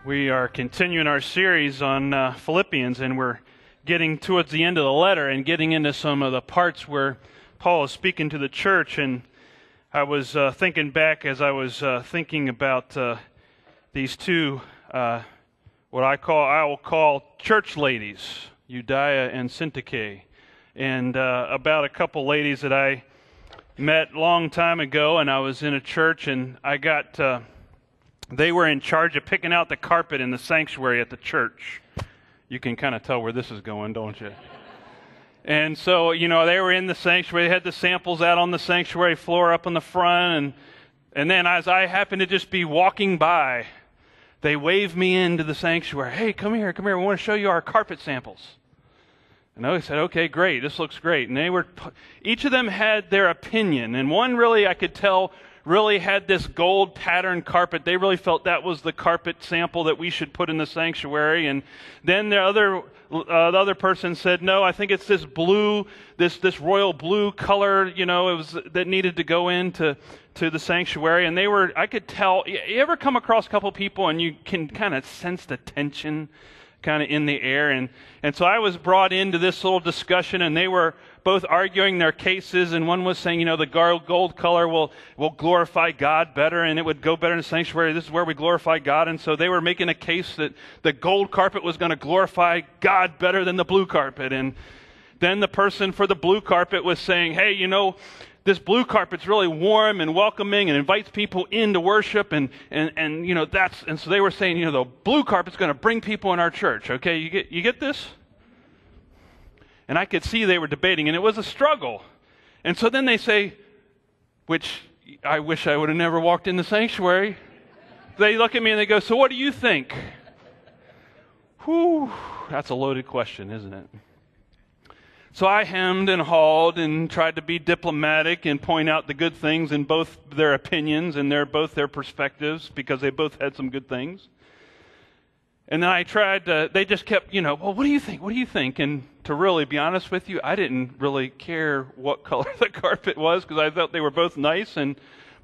We are continuing our series on Philippians, and we're getting towards the end of the letter and getting into some of the parts where Paul is speaking to the church. And I was thinking back as I was thinking about these two, what I will call church ladies, Euodia and Syntyche, and about a couple ladies that I met a long time ago. And I was in a church, and I got they were in charge of picking out the carpet in the sanctuary at the church. You can kind of tell where this is going, don't you? And so, they were in the sanctuary. They had the samples out on the sanctuary floor up on the front. And then as I happened to just be walking by, they waved me into the sanctuary. Hey, come here. We want to show you our carpet samples. And I said, okay, great. This looks great. And each of them had their opinion. And one really, I could tell, really had this gold pattern carpet. They really felt that was the carpet sample that we should put in the sanctuary. And then the other person said, no, I think it's this blue, this royal blue color, that needed to go into the sanctuary. And I could tell. You ever come across a couple people and you can kind of sense the tension kind of in the air? And so I was brought into this little discussion, and they were both arguing their cases, and one was saying, the gold color will glorify God better, and it would go better in the sanctuary. This is where we glorify God. And so they were making a case that the gold carpet was going to glorify God better than the blue carpet. And then the person for the blue carpet was saying, hey, this blue carpet's really warm and welcoming and invites people in to worship, and so they were saying, the blue carpet's going to bring people in our church. Okay, you get this? And I could see they were debating, and it was a struggle. And so then they say, which I wish I would have never walked in the sanctuary. They look at me and they go, so what do you think? Whew, that's a loaded question, isn't it? So I hemmed and hawed and tried to be diplomatic and point out the good things in both their opinions and both their perspectives, because they both had some good things. And then I tried to, they just kept, well, what do you think? What do you think? And to really be honest with you, I didn't really care what color the carpet was, because I thought they were both nice,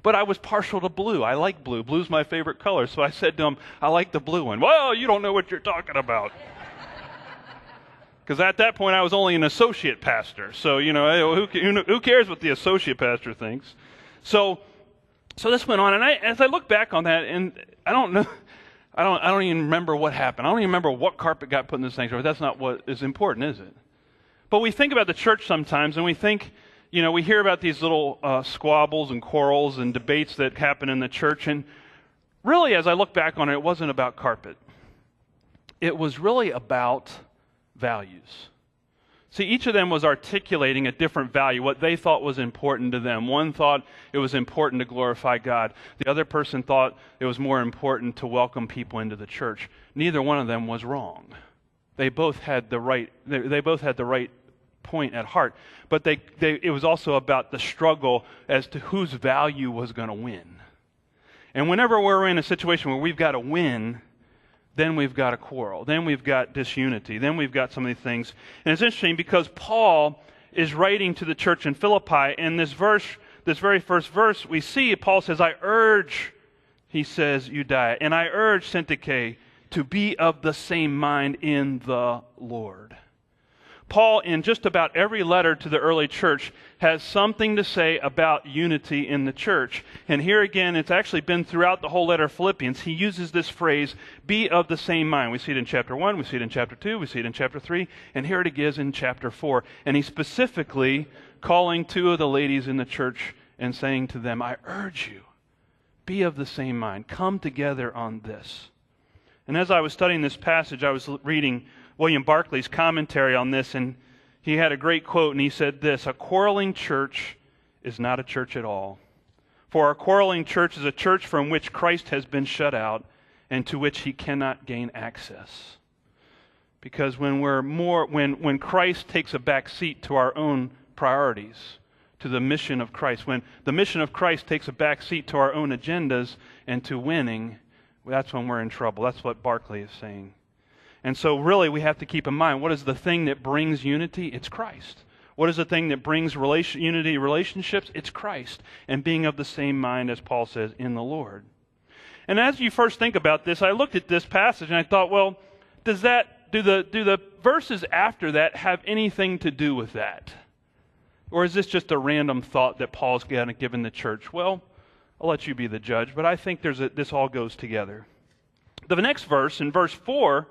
but I was partial to blue. I like blue. Blue's my favorite color. So I said to them, I like the blue one. Well, you don't know what you're talking about. Because at that point, I was only an associate pastor. So, who cares what the associate pastor thinks? So this went on, and as I look back on that, and I don't know, I don't even remember what happened. I don't even remember what carpet got put in the sanctuary. That's not what is important, is it? But we think about the church sometimes, and we think, we hear about these little squabbles and quarrels and debates that happen in the church. And really, as I look back on it, it wasn't about carpet. It was really about values. See, each of them was articulating a different value, what they thought was important to them. One thought it was important to glorify God. The other person thought it was more important to welcome people into the church. Neither one of them was wrong. They both had the right. They both had the right point at heart. But it was also about the struggle as to whose value was going to win. And whenever we're in a situation where we've got to win, then we've got a quarrel. Then we've got disunity. Then we've got some of these things. And it's interesting because Paul is writing to the church in Philippi. And this very first verse, we see Paul says, I urge, he says, Euodia, and I urge Syntyche to be of the same mind in the Lord. Paul, in just about every letter to the early church, has something to say about unity in the church. And here again, it's actually been throughout the whole letter of Philippians. He uses this phrase, be of the same mind. We see it in chapter 1, we see it in chapter 2, we see it in chapter 3, and here it is in chapter 4. And he's specifically calling two of the ladies in the church and saying to them, I urge you, be of the same mind. Come together on this. And as I was studying this passage, I was reading William Barclay's commentary on this, and he had a great quote, and he said this, a quarreling church is not a church at all. For a quarreling church is a church from which Christ has been shut out and to which he cannot gain access. Because when Christ takes a back seat to our own priorities, to the mission of Christ, when the mission of Christ takes a back seat to our own agendas and to winning, that's when we're in trouble. That's what Barclay is saying. And so really we have to keep in mind, what is the thing that brings unity? It's Christ. What is the thing that brings unity relationships? It's Christ. And being of the same mind, as Paul says, in the Lord. And as you first think about this, I looked at this passage and I thought, well, do the verses after that have anything to do with that? Or is this just a random thought that Paul's given the church? Well, I'll let you be the judge, but I think this all goes together. The next verse, in verse 4,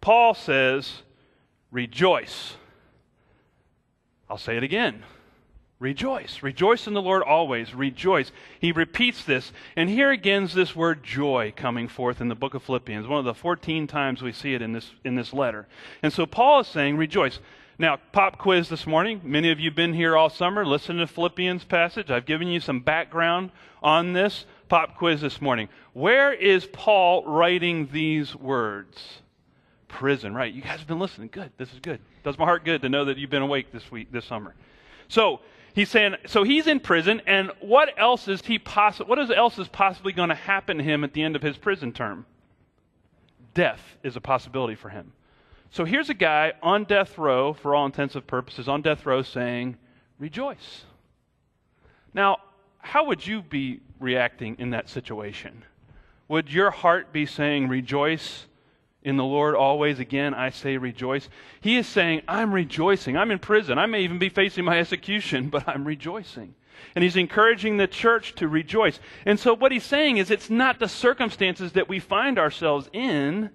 Paul says, rejoice. I'll say it again. Rejoice. Rejoice in the Lord always. Rejoice. He repeats this. And here again is this word joy coming forth in the book of Philippians. One of the 14 times we see it in this letter. And so Paul is saying rejoice. Now, pop quiz this morning. Many of you have been here all summer. Listen to Philippians passage. I've given you some background on this. Pop quiz this morning. Where is Paul writing these words? Prison, right. You guys have been listening. Good. This is good. Does my heart good to know that you've been awake this summer. So he's saying, so he's in prison, and what else is possibly going to happen to him at the end of his prison term? Death is a possibility for him. So here's a guy on death row, for all intents and purposes, on death row saying, rejoice. Now, how would you be reacting in that situation? Would your heart be saying, rejoice in the Lord always? Again, I say rejoice. He is saying, I'm rejoicing. I'm in prison. I may even be facing my execution, but I'm rejoicing. And he's encouraging the church to rejoice. And so what he's saying is it's not the circumstances that we find ourselves in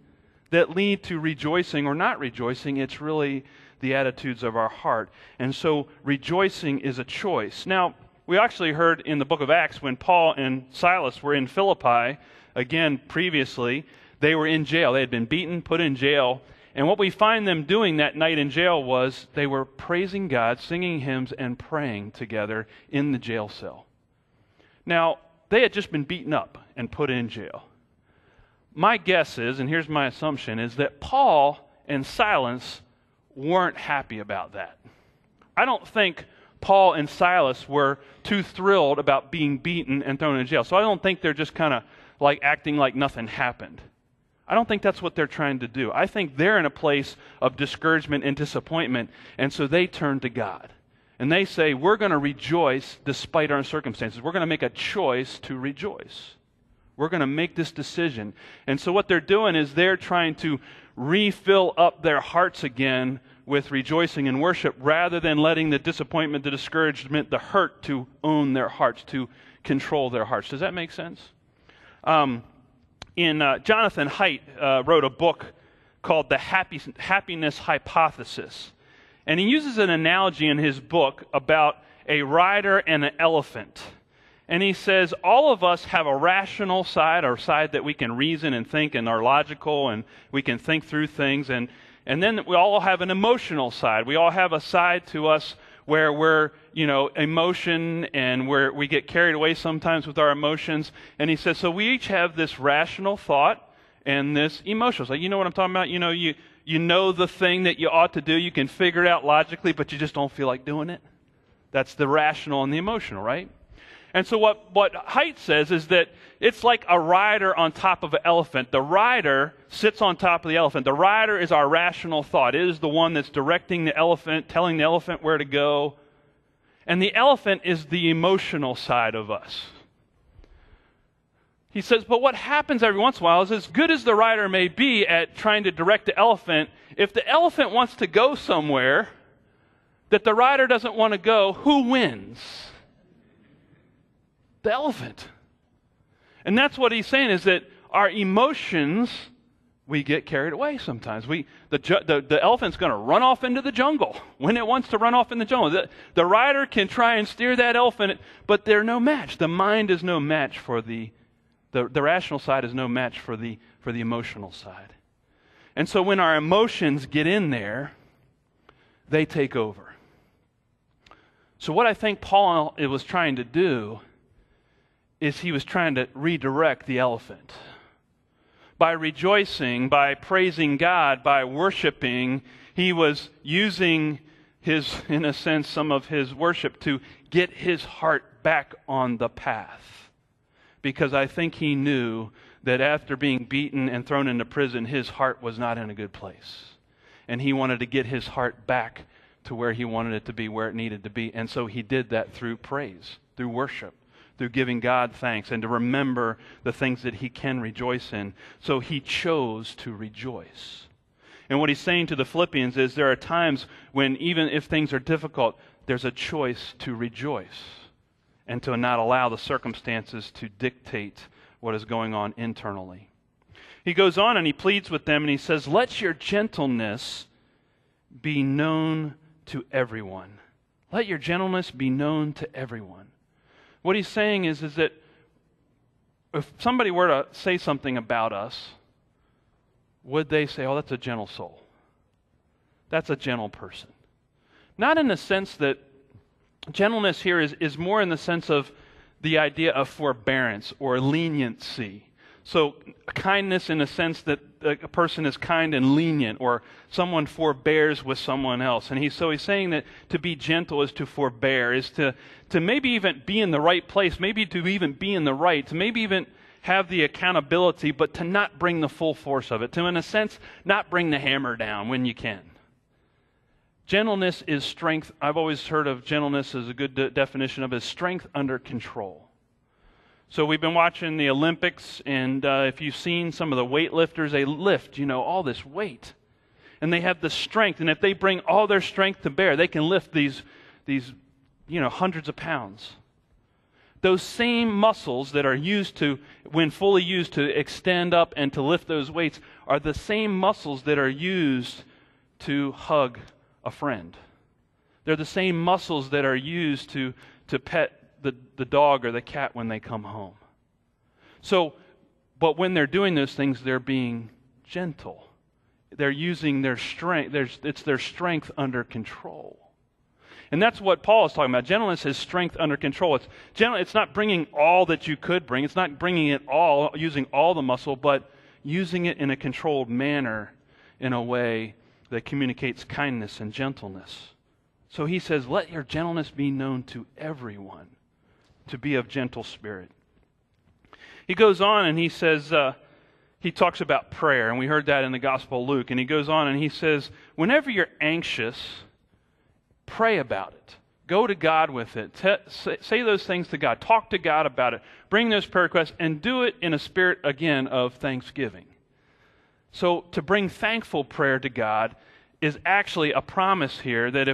that lead to rejoicing or not rejoicing. It's really the attitudes of our heart. And so rejoicing is a choice. Now, we actually heard in the book of Acts when Paul and Silas were in Philippi, again, previously, they were in jail. They had been beaten, put in jail. And what we find them doing that night in jail was they were praising God, singing hymns, and praying together in the jail cell. Now, they had just been beaten up and put in jail. My guess is, and here's my assumption, is that Paul and Silas weren't happy about that. I don't think Paul and Silas were too thrilled about being beaten and thrown in jail. So I don't think they're just kind of like acting like nothing happened. I don't think that's what they're trying to do. I think they're in a place of discouragement and disappointment, and so they turn to God. And they say, we're going to rejoice despite our circumstances. We're going to make a choice to rejoice. We're going to make this decision. And so what they're doing is they're trying to refill up their hearts again with rejoicing and worship rather than letting the disappointment, the discouragement, the hurt to own their hearts, to control their hearts. Does that make sense? Jonathan Haidt wrote a book called The Happiness Hypothesis. And he uses an analogy in his book about a rider and an elephant. And he says all of us have a rational side, or side that we can reason and think and are logical and we can think through things. And then we all have an emotional side. We all have a side to us where we're, emotion and where we get carried away sometimes with our emotions. And he says, so we each have this rational thought and this emotional. So you know what I'm talking about? You know the thing that you ought to do. You can figure it out logically, but you just don't feel like doing it. That's the rational and the emotional, right? And so what Haidt says is that it's like a rider on top of an elephant. The rider sits on top of the elephant. The rider is our rational thought. It is the one that's directing the elephant, telling the elephant where to go. And the elephant is the emotional side of us. He says, but what happens every once in a while is, as good as the rider may be at trying to direct the elephant, if the elephant wants to go somewhere that the rider doesn't want to go, who wins? The elephant. And that's what he's saying, is that our emotions, we get carried away sometimes. The elephant's going to run off into the jungle when it wants to run off in the jungle. The rider can try and steer that elephant, but they're no match. The mind is no match for the rational side is no match for the emotional side. And so when our emotions get in there, they take over. So what I think Paul was trying to do is he was trying to redirect the elephant. By rejoicing, by praising God, by worshiping, he was using in a sense, some of his worship to get his heart back on the path. Because I think he knew that after being beaten and thrown into prison, his heart was not in a good place. And he wanted to get his heart back to where he wanted it to be, where it needed to be. And so he did that through praise, through worship, through giving God thanks and to remember the things that he can rejoice in. So he chose to rejoice. And what he's saying to the Philippians is there are times when even if things are difficult, there's a choice to rejoice and to not allow the circumstances to dictate what is going on internally. He goes on and he pleads with them and he says, let your gentleness be known to everyone. Let your gentleness be known to everyone. What he's saying is that if somebody were to say something about us, would they say, oh, that's a gentle soul. That's a gentle person. Not in the sense that gentleness here is more in the sense of the idea of forbearance or leniency. So kindness in the sense that a person is kind and lenient, or someone forbears with someone else. And he's saying that to be gentle is to forbear, is to maybe even be in the right place, maybe to even be in the right, to maybe even have the accountability, but to not bring the full force of it, to, in a sense, not bring the hammer down when you can. Gentleness is strength. I've always heard of gentleness as a good definition of it, strength under control. So we've been watching the Olympics, and if you've seen some of the weightlifters, they lift, all this weight. And they have the strength, and if they bring all their strength to bear, they can lift these hundreds of pounds. Those same muscles that are used to, when fully used, to extend up and to lift those weights are the same muscles that are used to hug a friend. They're the same muscles that are used to pet the dog or the cat when they come home. So, but when they're doing those things, they're being gentle. They're using their strength. It's their strength under control. And that's what Paul is talking about. Gentleness is strength under control. It's not bringing all that you could bring. It's not bringing it all, using all the muscle, but using it in a controlled manner in a way that communicates kindness and gentleness. So he says, let your gentleness be known to everyone, to be of gentle spirit. He goes on and he says, he talks about prayer, and we heard that in the Gospel of Luke. And he goes on and he says, whenever you're anxious, pray about it. Go to God with it. Say those things to God. Talk to God about it. Bring those prayer requests and do it in a spirit, again, of thanksgiving. So to bring thankful prayer to God is actually a promise here that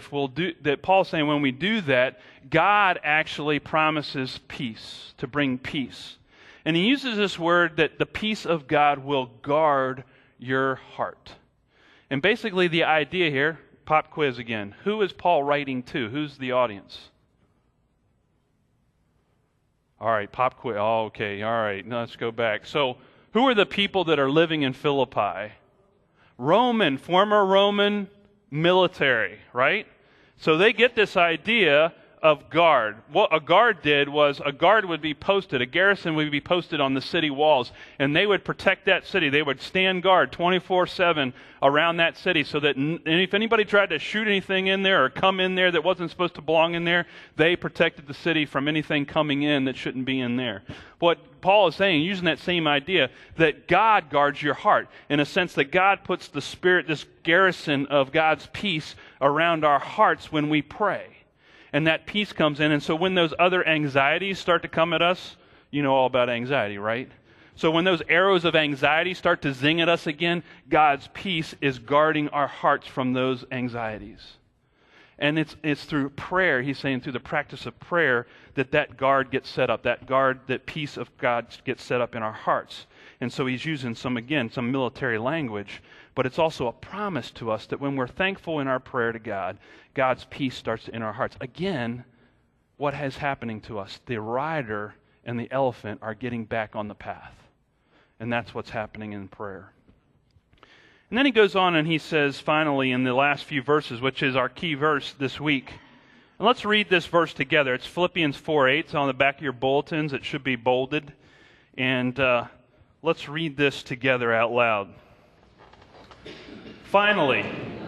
that Paul's saying when we do that, God actually promises peace, to bring peace. And he uses this word that the peace of God will guard your heart. And basically the idea here, pop quiz again, who is Paul writing to? Who's the audience? All right, pop quiz. Oh, okay, all right, now let's go back. So who are the people that are living in Philippi? Former Roman military, right? So they get this idea of guard. What a guard did was a guard would be posted, a garrison would be posted on the city walls, and they would protect that city. They would stand guard 24/7 around that city so that if anybody tried to shoot anything in there or come in there that wasn't supposed to belong in there, they protected the city from anything coming in that shouldn't be in there. What Paul is saying, using that same idea, that God guards your heart, in a sense that God puts the Spirit, this garrison of God's peace around our hearts when we pray. And that peace comes in. And so when those other anxieties start to come at us, you know all about anxiety, right? So when those arrows of anxiety start to zing at us again, God's peace is guarding our hearts from those anxieties. And it's through prayer, he's saying through the practice of prayer, that guard gets set up, that peace of God gets set up in our hearts. And so he's using some military language, but it's also a promise to us that when we're thankful in our prayer to God, God's peace starts in our hearts. Again, what is happening to us? The rider and the elephant are getting back on the path. And that's what's happening in prayer. And then he goes on and he says, finally, in the last few verses, which is our key verse this week. And let's read this verse together. It's Philippians 4:8. It's on the back of your bulletins. It should be bolded. And let's read this together out loud. Finally,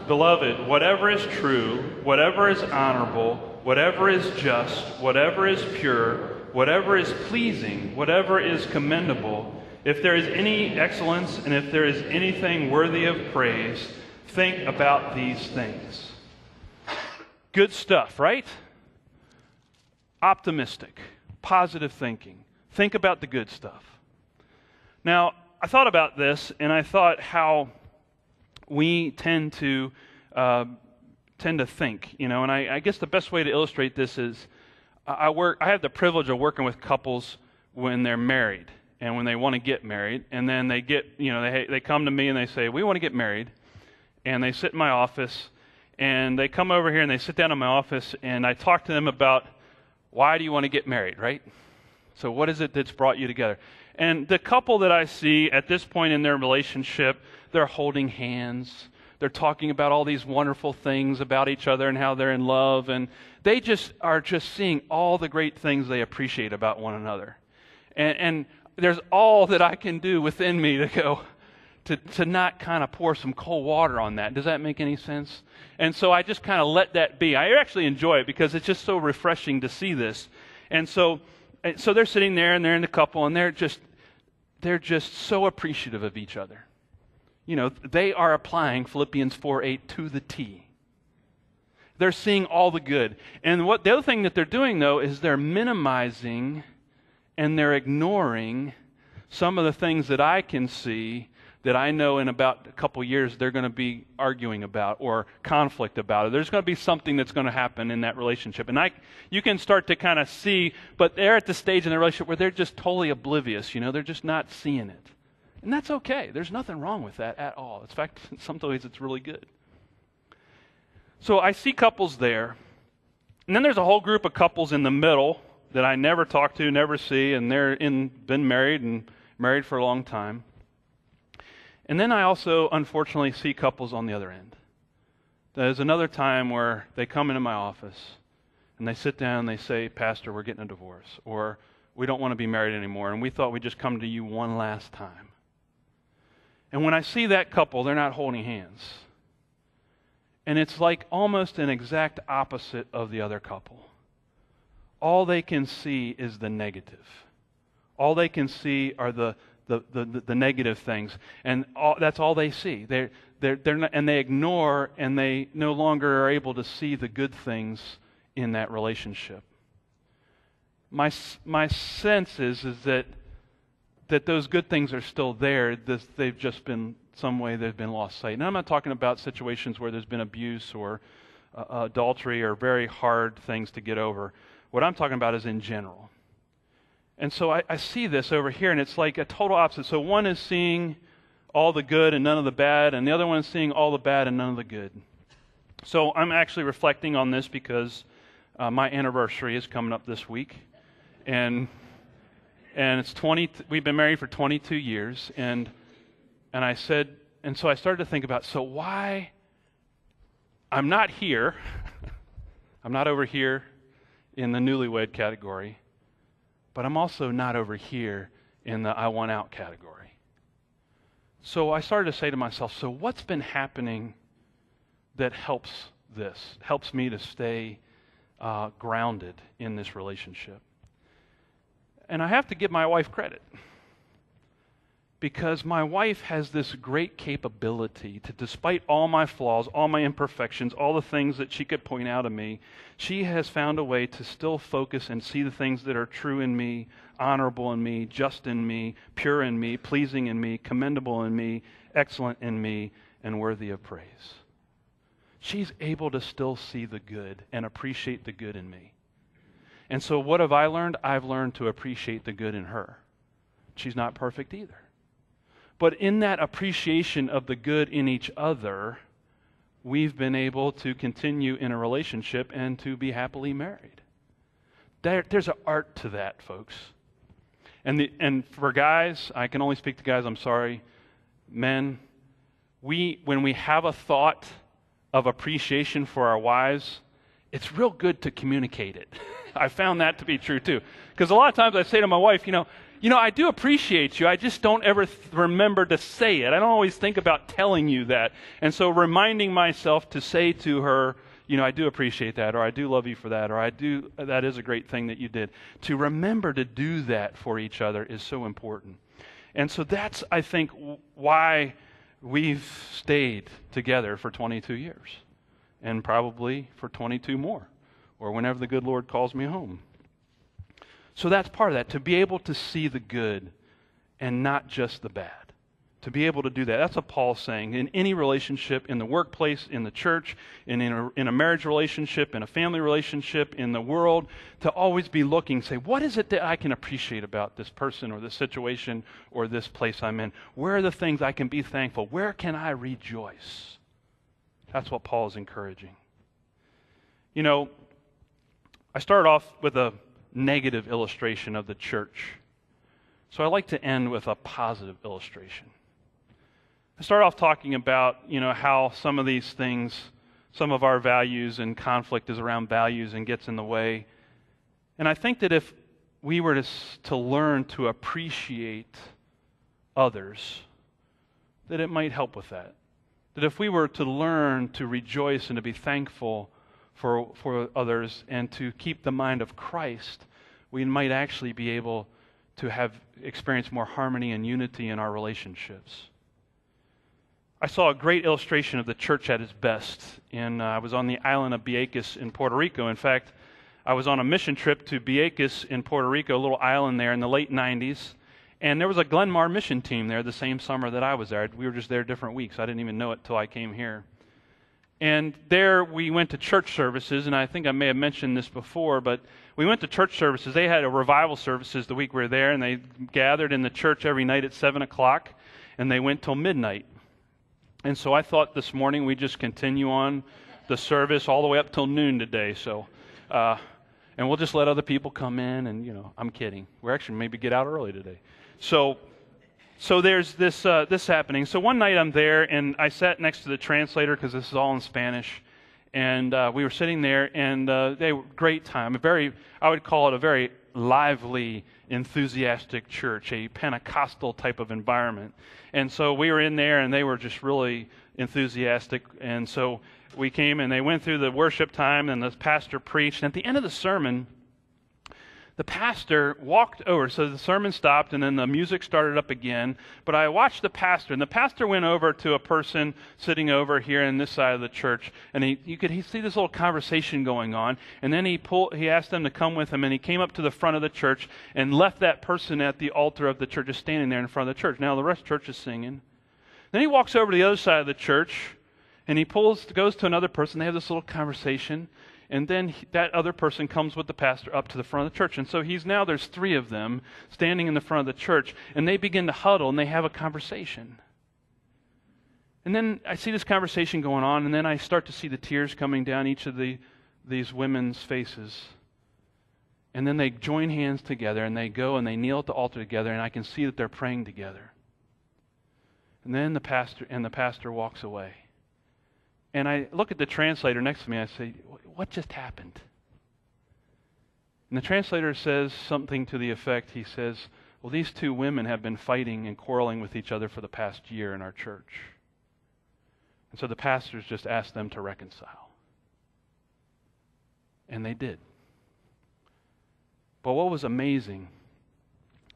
beloved, whatever is true, whatever is honorable, whatever is just, whatever is pure, whatever is pleasing, whatever is commendable, if there is any excellence and if there is anything worthy of praise, think about these things. Good stuff, right? Optimistic. Positive thinking. Think about the good stuff. Now, I thought about this, and I thought how we tend to think, and I guess the best way to illustrate this is I have the privilege of working with couples when they're married and when they want to get married, and then they they come to me and they say, we want to get married, and they sit in my office, and they come over here and they sit down in my office, and I talk to them about, why do you want to get married, right? So what is it that's brought you together? And the couple that I see at this point in their relationship, they're holding hands. They're talking about all these wonderful things about each other and how they're in love. And they are seeing all the great things they appreciate about one another. And there's all that I can do within me to go, to not kind of pour some cold water on that. Does that make any sense? And so I just kind of let that be. I actually enjoy it because it's just so refreshing to see this. And so they're sitting there, and they're in the couple, and they're just so appreciative of each other. They are applying Philippians 4:8 to the T. They're seeing all the good. And the other thing that they're doing, though, is they're minimizing and they're ignoring some of the things that I can see that I know in about a couple years they're going to be arguing about or conflict about it. There's going to be something that's going to happen in that relationship. And you can start to kind of see, but they're at the stage in the relationship where they're just totally oblivious. They're just not seeing it. And that's okay. There's nothing wrong with that at all. In fact, in some ways it's really good. So I see couples there. And then there's a whole group of couples in the middle that I never talk to, never see, and been married for a long time. And then I also, unfortunately, see couples on the other end. There's another time where they come into my office and they sit down and they say, Pastor, we're getting a divorce, or we don't want to be married anymore, and we thought we'd just come to you one last time. And when I see that couple, they're not holding hands. And it's like almost an exact opposite of the other couple. All they can see is the negative. All they can see are the negative things, and that's all they see. They're not, and they ignore, and they no longer are able to see the good things in that relationship. My sense is that those good things are still there. They've just been some way they've been lost sight. And I'm not talking about situations where there's been abuse or adultery or very hard things to get over. What I'm talking about is in general. And so I see this over here, and it's like a total opposite. So one is seeing all the good and none of the bad, and the other one is seeing all the bad and none of the good. So I'm actually reflecting on this because my anniversary is coming up this week, and it's 20. We've been married for 22 years, and I said, and so I started to think about, so why I'm not here. I'm not over here in the newlywed category. But I'm also not over here in the I want out category. So I started to say to myself, so what's been happening that helps me to stay grounded in this relationship? And I have to give my wife credit, because my wife has this great capability to, despite all my flaws, all my imperfections, all the things that she could point out to me, she has found a way to still focus and see the things that are true in me, honorable in me, just in me, pure in me, pleasing in me, commendable in me, excellent in me, and worthy of praise. She's able to still see the good and appreciate the good in me. And so what have I learned? I've learned to appreciate the good in her. She's not perfect either. But in that appreciation of the good in each other, we've been able to continue in a relationship and to be happily married. There's an art to that, folks. And for guys, I can only speak to guys, I'm sorry. Men, when we have a thought of appreciation for our wives, it's real good to communicate it. I found that to be true too. Because a lot of times I say to my wife, I do appreciate you. I just don't ever remember to say it. I don't always think about telling you that. And so reminding myself to say to her, I do appreciate that, or I do love you for that, or that is a great thing that you did. To remember to do that for each other is so important. And so that's, I think, why we've stayed together for 22 years. And probably for 22 more, or whenever the good Lord calls me home. So that's part of that, to be able to see the good and not just the bad. To be able to do that. That's what Paul's saying. In any relationship, in the workplace, in the church, in a marriage relationship, in a family relationship, in the world, to always be looking, say, what is it that I can appreciate about this person or this situation or this place I'm in? Where are the things I can be thankful? Where can I rejoice? That's what Paul is encouraging. You know, I started off with a negative illustration of the church. So I like to end with a positive illustration. I start off talking about, how some of these things, some of our values and conflict is around values and gets in the way. And I think that if we were to learn to appreciate others, that it might help with that. That if we were to learn to rejoice and to be thankful for others and to keep the mind of Christ, we might actually be able to experience more harmony and unity in our relationships. I saw a great illustration of the church at its best. I was on the island of Vieques in Puerto Rico. In fact, I was on a mission trip to Vieques in Puerto Rico, a little island there in the late 90s. And there was a Glenmar mission team there the same summer that I was there. We were just there different weeks. I didn't even know it till I came here. And there we went to church services, and I think I may have mentioned this before, but we went to church services. They had a revival services the week we were there, and they gathered in the church every night at 7 o'clock, and they went till midnight. And so I thought this morning we'd just continue on the service all the way up till noon today. So, and we'll just let other people come in, and I'm kidding. We're actually maybe get out early today. So there's this happening. So one night I'm there, and I sat next to the translator because this is all in Spanish, and we were sitting there, and they were great time. I would call it a very lively, enthusiastic church, a Pentecostal type of environment. And so we were in there, and they were just really enthusiastic. And so we came, and they went through the worship time, and the pastor preached. And at the end of the sermon, the pastor walked over. So the sermon stopped, and then the music started up again. But I watched the pastor, and the pastor went over to a person sitting over here on this side of the church, and he could see this little conversation going on. And then he asked them to come with him, and he came up to the front of the church and left that person at the altar of the church, just standing there in front of the church. Now the rest of the church is singing. Then he walks over to the other side of the church, and he goes to another person. They have this little conversation. And then that other person comes with the pastor up to the front of the church. And so there's 3 of them standing in the front of the church, and they begin to huddle, and they have a conversation. And then I see this conversation going on, and then I start to see the tears coming down each of these women's faces. And then they join hands together, and they go and they kneel at the altar together, and I can see that they're praying together. And then the pastor walks away. And I look at the translator next to me, and I say, what just happened? And the translator says something to the effect, he says, well, these 2 women have been fighting and quarreling with each other for the past year in our church. And so the pastors just asked them to reconcile. And they did. But what was amazing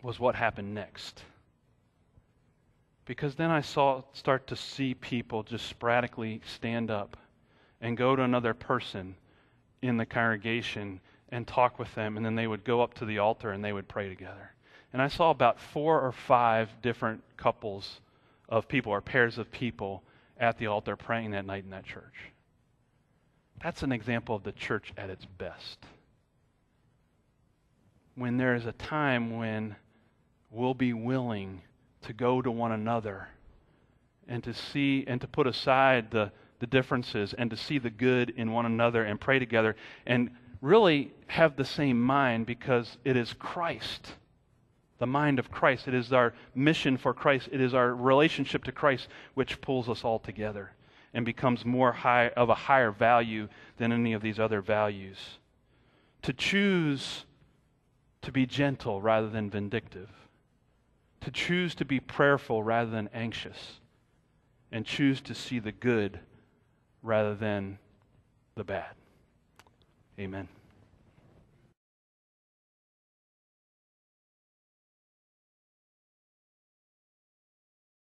was what happened next. Because then I start to see people just sporadically stand up and go to another person in the congregation and talk with them, and then they would go up to the altar and they would pray together. And I saw about 4 or 5 different couples of people or pairs of people at the altar praying that night in that church. That's an example of the church at its best. When there is a time when we'll be willing to go to one another and to see and to put aside the differences and to see the good in one another and pray together and really have the same mind, because it is Christ, the mind of Christ. It is our mission for Christ. It is our relationship to Christ which pulls us all together and becomes of a higher value than any of these other values. To choose to be gentle rather than vindictive. To choose to be prayerful rather than anxious, and choose to see the good rather than the bad. Amen.